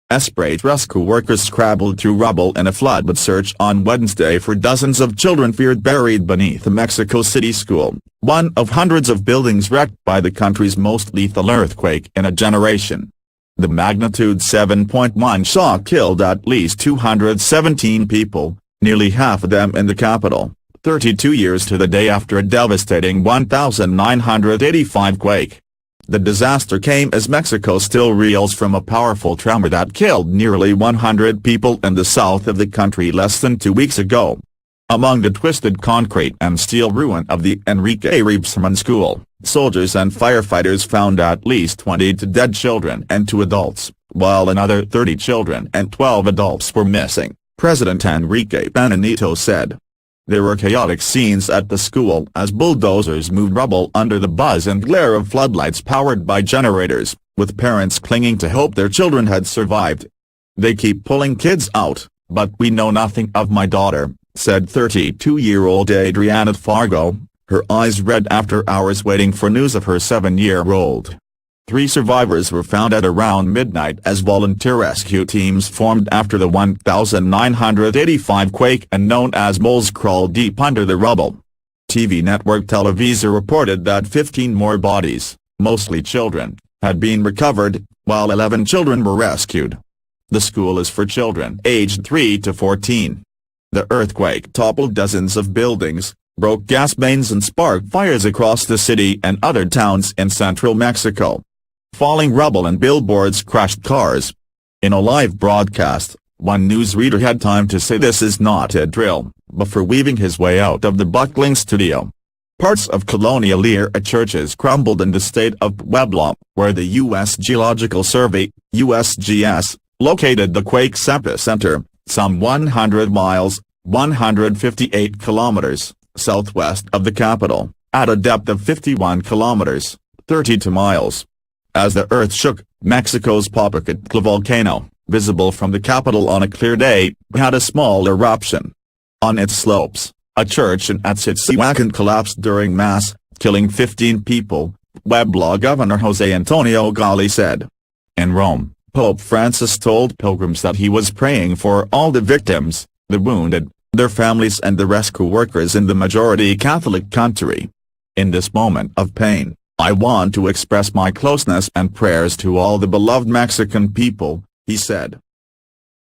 Desperate rescue workers scrabbled through rubble in a flooded search on Wednesday for dozens of children feared buried beneath a Mexico City school, one of hundreds of buildings wrecked by the country's most lethal earthquake in a generation. The magnitude 7.1 shock killed at least 217 people, nearly half of them in the capital, 32 years to the day after a devastating 1985 quake. The disaster came as Mexico still reels from a powerful tremor that killed nearly 100 people in the south of the country less than 2 weeks ago. Among the twisted concrete and steel ruin of the Enrique Rebsamen School, soldiers and firefighters found at least 20 dead children and 2 adults, while another 30 children and 12 adults were missing, President Enrique Pena Nieto said. There were chaotic scenes at the school as bulldozers moved rubble under the buzz and glare of floodlights powered by generators, with parents clinging to hope their children had survived. "They keep pulling kids out, but we know nothing of my daughter," said 32-year-old Adriana Fargo, her eyes red after hours waiting for news of her 7-year-old. 3 survivors were found at around midnight as volunteer rescue teams formed after the 1985 quake and known as moles crawled deep under the rubble. TV network Televisa reported that 15 more bodies, mostly children, had been recovered, while 11 children were rescued. The school is for children aged 3 to 14. The earthquake toppled dozens of buildings, broke gas mains and sparked fires across the city and other towns in central Mexico. Falling rubble and billboards crushed cars. In a live broadcast, one newsreader had time to say this is not a drill, before weaving his way out of the buckling studio. Parts of colonial era churches crumbled in the state of Puebla, where the U.S. Geological Survey, USGS, located the quake's epicenter, some 100 miles, 158 kilometers, southwest of the capital, at a depth of 51 kilometers, 32 miles. As the earth shook, Mexico's Popocatépetl volcano, visible from the capital on a clear day, had a small eruption. On its slopes, a church in Atzitzíhuatán collapsed during Mass, killing 15 people, Puebla Governor José Antonio Gali said. In Rome, Pope Francis told pilgrims that he was praying for all the victims, the wounded, their families and the rescue workers in the majority Catholic country. "In this moment of pain, I want to express my closeness and prayers to all the beloved Mexican people," he said.